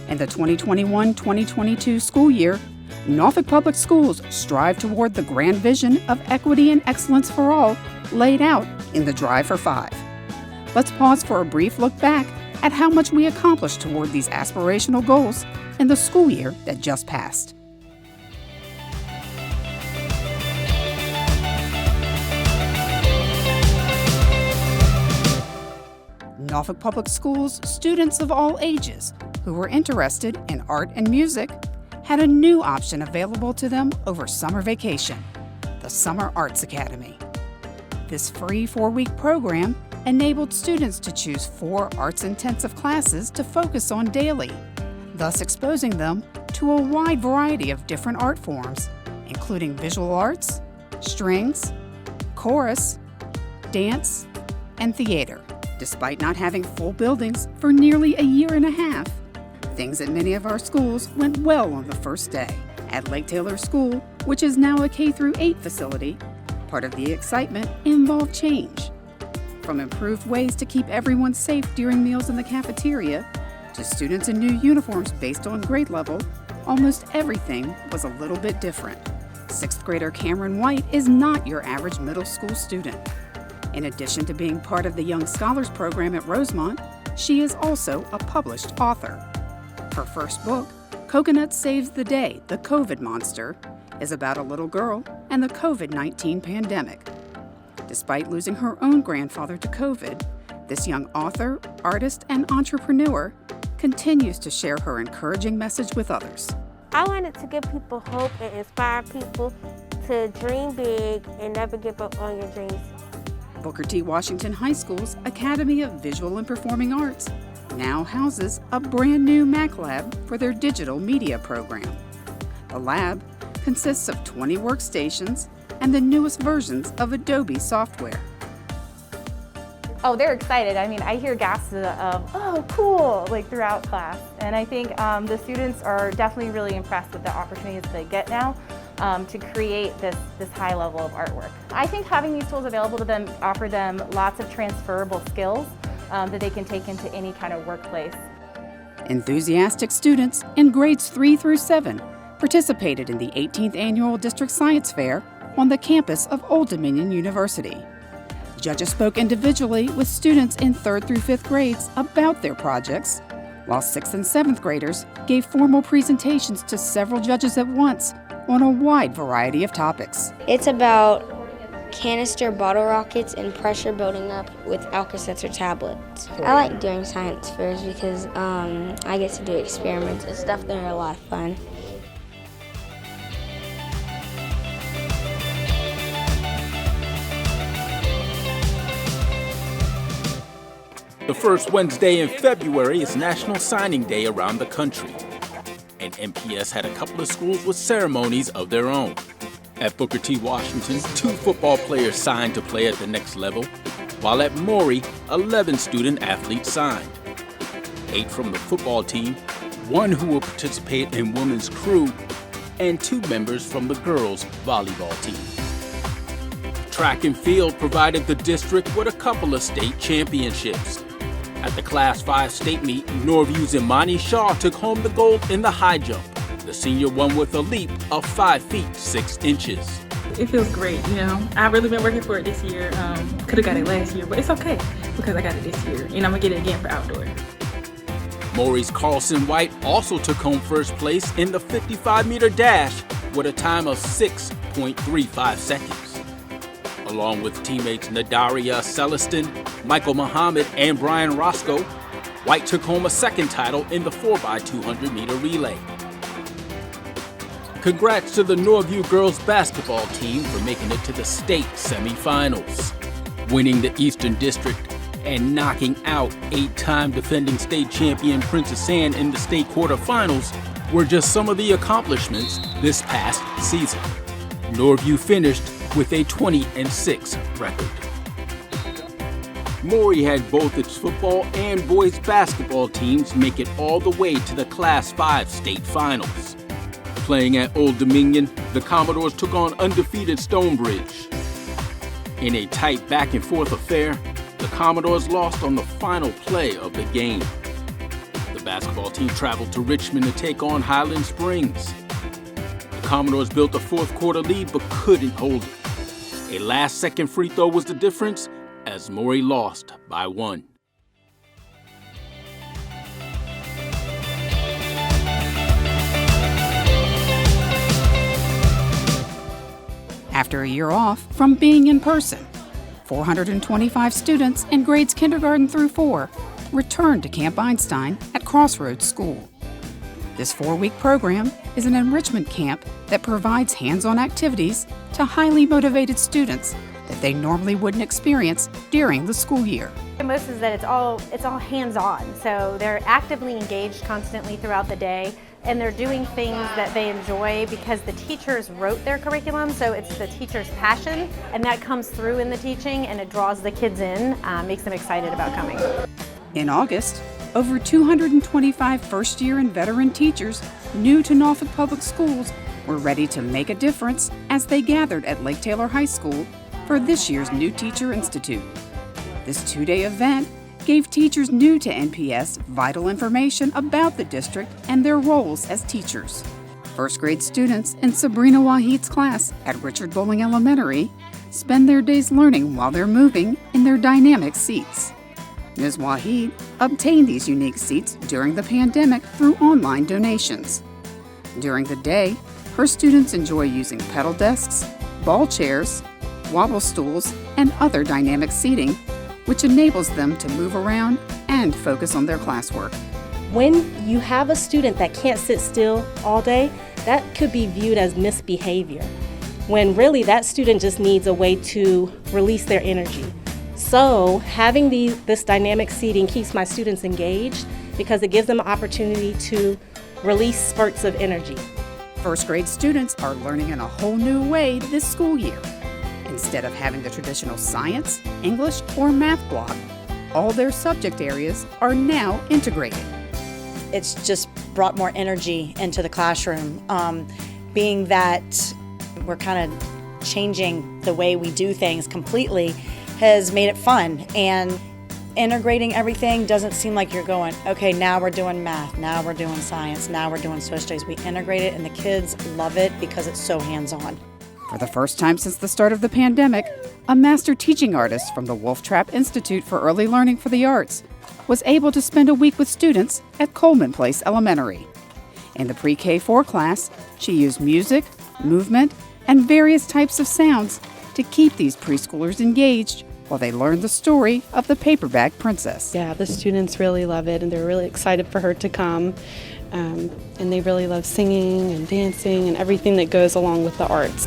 In the 2021-2022 school year, Norfolk Public Schools strive toward the grand vision of equity and excellence for all laid out in the Drive for Five. Let's pause for a brief look back at how much we accomplished toward these aspirational goals in the school year that just passed. Norfolk Public Schools students of all ages who were interested in art and music had a new option available to them over summer vacation, the Summer Arts Academy. This free 4-week program enabled students to choose 4 arts-intensive classes to focus on daily, thus exposing them to a wide variety of different art forms, including visual arts, strings, chorus, dance, and theater. Despite not having full buildings for nearly a year and a half, things at many of our schools went well on the first day. At Lake Taylor School, which is now a K-8 facility, part of the excitement involved change. From improved ways to keep everyone safe during meals in the cafeteria, to students in new uniforms based on grade level, almost everything was a little bit different. 6th grader Cameron White is not your average middle school student. In addition to being part of the Young Scholars Program at Rosemont, she is also a published author. Her first book, Coconut Saves the Day, The COVID Monster, is about a little girl and the COVID-19 pandemic. Despite losing her own grandfather to COVID, this young author, artist, and entrepreneur continues to share her encouraging message with others. I wanted to give people hope and inspire people to dream big and never give up on your dreams. Booker T. Washington High School's Academy of Visual and Performing Arts now houses a brand new Mac Lab for their digital media program. The lab consists of 20 workstations and the newest versions of Adobe software. Oh, they're excited. I mean, I hear gasps of, oh, cool, like throughout class. And I think the students are definitely really impressed with the opportunities they get now to create this high level of artwork. I think having these tools available to them offer them lots of transferable skills that they can take into any kind of workplace. Enthusiastic students in grades 3 through 7 participated in the 18th Annual District Science Fair on the campus of Old Dominion University. Judges spoke individually with students in 3rd through 5th grades about their projects, while 6th and 7th graders gave formal presentations to several judges at once on a wide variety of topics. It's about canister bottle rockets and pressure building up with Alka-Seltzer tablets. I like doing science fairs because I get to do experiments and stuff that are a lot of fun. The first Wednesday in February is National Signing Day around the country, and NPS had a couple of schools with ceremonies of their own. At Booker T. Washington, 2 football players signed to play at the next level, while at Maury, 11 student athletes signed. 8 from the football team, 1 who will participate in women's crew, and 2 members from the girls' volleyball team. Track and field provided the district with a couple of state championships. At the Class 5 state meet, Norview's Imani Shaw took home the gold in the high jump. The senior won with a leap of 5 feet 6 inches. It feels great, you know. I've really been working for it this year. Could have got it last year, but it's okay because I got it this year, and I'm gonna get it again for outdoor. Maury's Carlson White also took home first place in the 55-meter dash with a time of 6.35 seconds. Along with teammates Nadaria Celestin, Michael Muhammad, and Brian Roscoe, White took home a second title in the 4x200 meter relay. Congrats to the Norview girls basketball team for making it to the state semifinals. Winning the Eastern District and knocking out 8-time defending state champion Princess Anne in the state quarterfinals were just some of the accomplishments this past season. Norview finished with a 20-6 record. Maury had both its football and boys basketball teams make it all the way to the Class 5 state finals. Playing at Old Dominion, the Commodores took on undefeated Stonebridge. In a tight back-and-forth affair, the Commodores lost on the final play of the game. The basketball team traveled to Richmond to take on Highland Springs. The Commodores built a fourth quarter lead but couldn't hold it. A last-second free throw was the difference as Maury lost by 1. After a year off from being in person, 425 students in grades kindergarten through 4 returned to Camp Einstein at Crossroads School. This 4-week program is an enrichment camp that provides hands-on activities to highly motivated students that they normally wouldn't experience during the school year. Most is that it's all hands-on, so they're actively engaged constantly throughout the day, and they're doing things that they enjoy because the teachers wrote their curriculum, so it's the teacher's passion, and that comes through in the teaching, and it draws the kids in, makes them excited about coming. In August, over 225 first-year and veteran teachers new to Norfolk Public Schools were ready to make a difference as they gathered at Lake Taylor High School for this year's New Teacher Institute. This 2-day event gave teachers new to NPS vital information about the district and their roles as teachers. First grade students in Sabrina Wahid's class at Richard Bowling Elementary spend their days learning while they're moving in their dynamic seats. Ms. Wahid obtained these unique seats during the pandemic through online donations. During the day, her students enjoy using pedal desks, ball chairs, wobble stools, and other dynamic seating, which enables them to move around and focus on their classwork. When you have a student that can't sit still all day, that could be viewed as misbehavior, when really that student just needs a way to release their energy. So having this dynamic seating keeps my students engaged because it gives them an opportunity to release spurts of energy. First grade students are learning in a whole new way this school year. Instead of having the traditional science, English, or math block, all their subject areas are now integrated. It's just brought more energy into the classroom, being that we're kind of changing the way we do things completely has made it fun, and integrating everything doesn't seem like you're going, okay, now we're doing math, now we're doing science, now we're doing social studies. We integrate it and the kids love it because it's so hands-on. For the first time since the start of the pandemic, a master teaching artist from the Wolf Trap Institute for Early Learning for the Arts was able to spend a week with students at Coleman Place Elementary. In the pre-K4 class, she used music, movement, and various types of sounds to keep these preschoolers engaged while they learned the story of the paperback princess. Yeah, the students really love it, and they're really excited for her to come. And they really love singing and dancing and everything that goes along with the arts.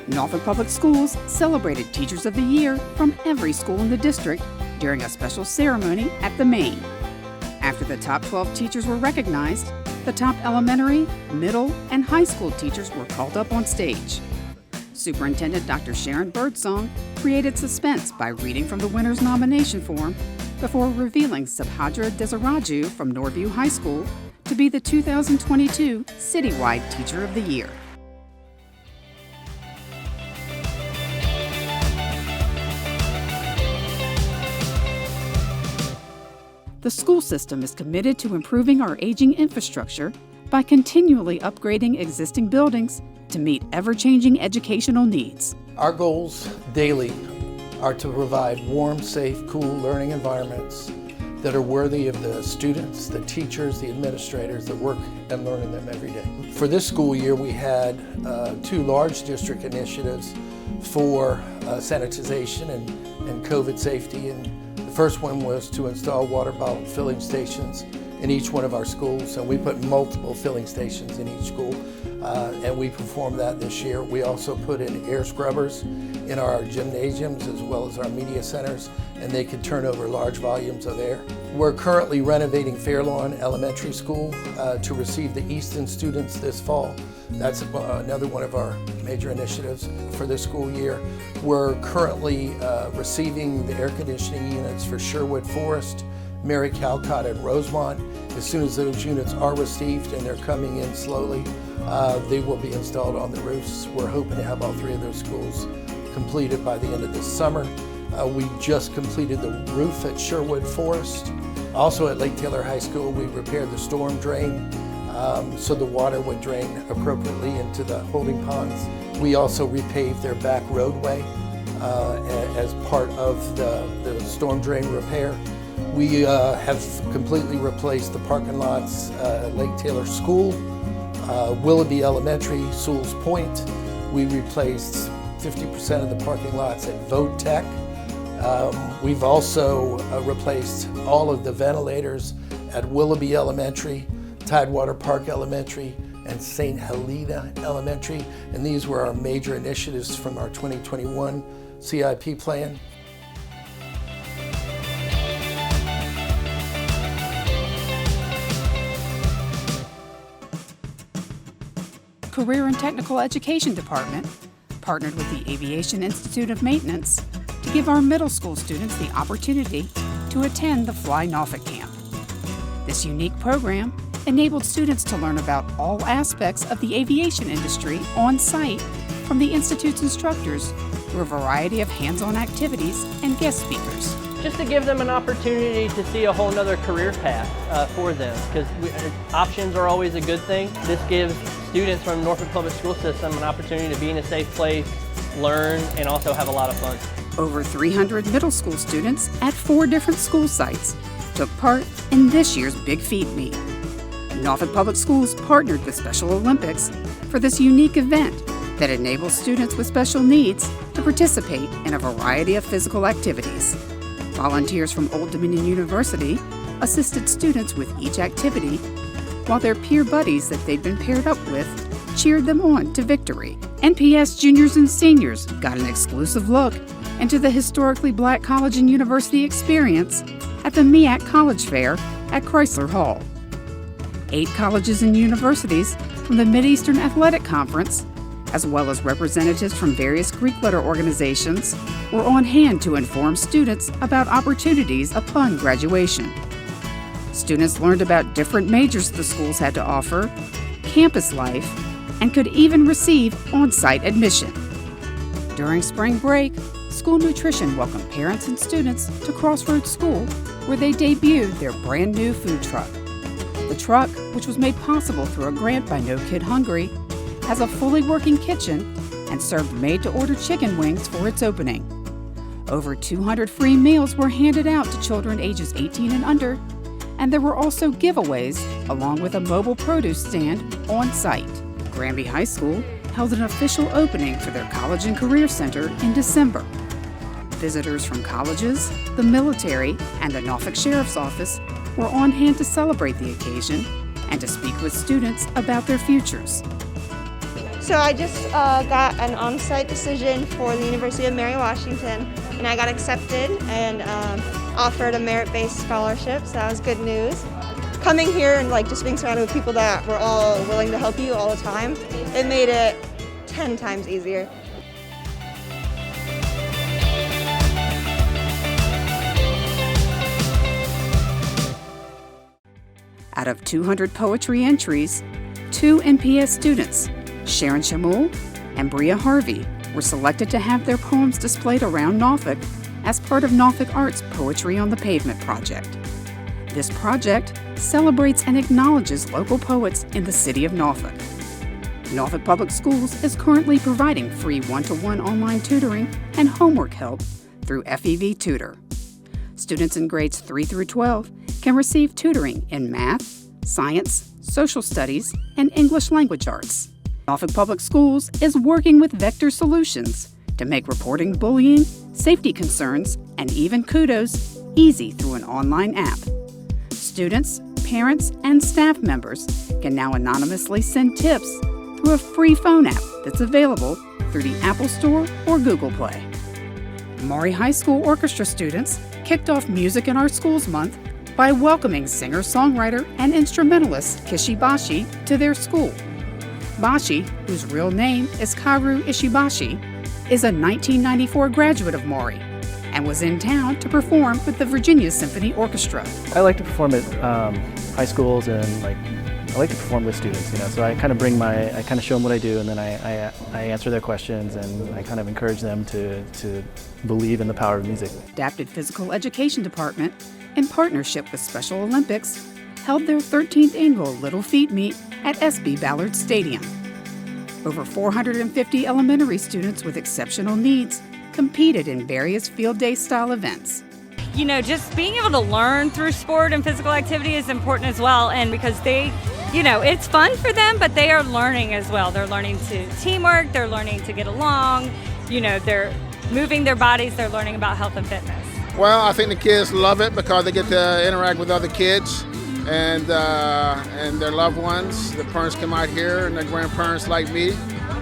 Norfolk Public Schools celebrated Teachers of the Year from every school in the district during a special ceremony at the Main. After the top 12 teachers were recognized, the top elementary, middle, and high school teachers were called up on stage. Superintendent Dr. Sharon Birdsong created suspense by reading from the winner's nomination form before revealing Subhadra Desiraju from Norview High School to be the 2022 Citywide Teacher of the Year. The school system is committed to improving our aging infrastructure by continually upgrading existing buildings to meet ever-changing educational needs. Our goals daily are to provide warm, safe, cool learning environments that are worthy of the students, the teachers, the administrators that work and learn in them every day. For this school year, we had 2 large district initiatives for sanitization and COVID safety. And the first one was to install water bottle filling stations in each one of our schools, and we put multiple filling stations in each school, and we performed that this year. We also put in air scrubbers in our gymnasiums as well as our media centers, and they could turn over large volumes of air. We're currently renovating Fairlawn Elementary School to receive the Easton students this fall. That's another one of our major initiatives for this school year. We're currently receiving the air conditioning units for Sherwood Forest, Mary Calcott, and Rosemont. As soon as those units are received, and they're coming in slowly, they will be installed on the roofs. We're hoping to have all 3 of those schools completed by the end of this summer. We just completed the roof at Sherwood Forest. Also at Lake Taylor High School, we repaired the storm drain so the water would drain appropriately into the holding ponds. We also repaved their back roadway as part of the storm drain repair. We have completely replaced the parking lots at Lake Taylor School, Willoughby Elementary, Sewell's Point. We replaced 50% of the parking lots at Vote Tech. We've also replaced all of the ventilators at Willoughby Elementary, Tidewater Park Elementary, and St. Helena Elementary. And these were our major initiatives from our 2021 CIP plan. Career and Technical Education Department partnered with the Aviation Institute of Maintenance to give our middle school students the opportunity to attend the Fly Norfolk camp. This unique program enabled students to learn about all aspects of the aviation industry on site from the Institute's instructors through a variety of hands-on activities and guest speakers. Just to give them an opportunity to see a whole nother career path for them, because options are always a good thing. This gives students from Norfolk Public School System an opportunity to be in a safe place, learn, and also have a lot of fun. Over 300 middle school students at 4 different school sites took part in this year's Big Feet Meet. Norfolk Public Schools partnered with Special Olympics for this unique event that enables students with special needs to participate in a variety of physical activities. Volunteers from Old Dominion University assisted students with each activity, while their peer buddies that they'd been paired up with cheered them on to victory. NPS juniors and seniors got an exclusive look into the historically Black college and university experience at the MEAC College Fair at Chrysler Hall. 8 colleges and universities from the Mideastern Athletic Conference, as well as representatives from various Greek letter organizations, were on hand to inform students about opportunities upon graduation. Students learned about different majors the schools had to offer, campus life, and could even receive on-site admission. During spring break, School Nutrition welcomed parents and students to Crossroads School, where they debuted their brand new food truck. The truck, which was made possible through a grant by No Kid Hungry, has a fully working kitchen and served made-to-order chicken wings for its opening. Over 200 free meals were handed out to children ages 18 and under, and there were also giveaways along with a mobile produce stand on site. Granby High School held an official opening for their College and Career Center in December. Visitors from colleges, the military, and the Norfolk Sheriff's Office were on hand to celebrate the occasion and to speak with students about their futures. So I just got an on-site decision for the University of Mary Washington, and I got accepted and offered a merit-based scholarship, so that was good news. Coming here and just being surrounded with people that were all willing to help you all the time, it made it 10 times easier. Out of 200 poetry entries, 2 NPS students, Sharon Shamul and Bria Harvey, were selected to have their poems displayed around Norfolk as part of Norfolk Art's Poetry on the Pavement project. This project celebrates and acknowledges local poets in the city of Norfolk. Norfolk Public Schools is currently providing free one-to-one online tutoring and homework help through FEV Tutor. Students in grades 3 through 12 can receive tutoring in math, science, social studies, and English language arts. Norfolk Public Schools is working with Vector Solutions to make reporting bullying, safety concerns, and even kudos easy through an online app. Students, parents, and staff members can now anonymously send tips through a free phone app that's available through the Apple Store or Google Play. Maury High School orchestra students kicked off Music in Our Schools Month by welcoming singer-songwriter and instrumentalist Kishi Bashi to their school. Bashi, whose real name is Karu Ishibashi, is a 1994 graduate of Maury and was in town to perform with the Virginia Symphony Orchestra. I like to perform at high schools, and I like to perform with students, so I kind of I kind of show them what I do, and then I answer their questions, and I kind of encourage them to believe in the power of music. Adapted Physical Education Department in partnership with Special Olympics, held their 13th annual Little Feet Meet at SB Ballard Stadium. Over 450 elementary students with exceptional needs competed in various field day style events. You know, just being able to learn through sport and physical activity is important as well, and because they, you know, it's fun for them, but they are learning as well. They're learning to teamwork, they're learning to get along, you know, they're moving their bodies, they're learning about health and fitness. Well, I think the kids love it because they get to interact with other kids and their loved ones. The parents come out here and their grandparents like me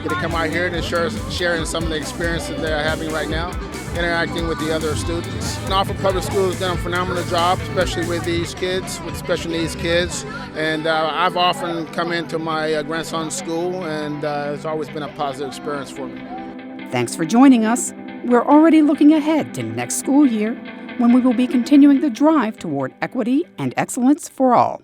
get to come out here and sharing some of the experiences they're having right now, interacting with the other students. Norfolk Public School has done a phenomenal job, especially with these kids, with special needs kids. And I've often come into my grandson's school, and it's always been a positive experience for me. Thanks for joining us. We're already looking ahead to next school year, when we will be continuing the drive toward equity and excellence for all.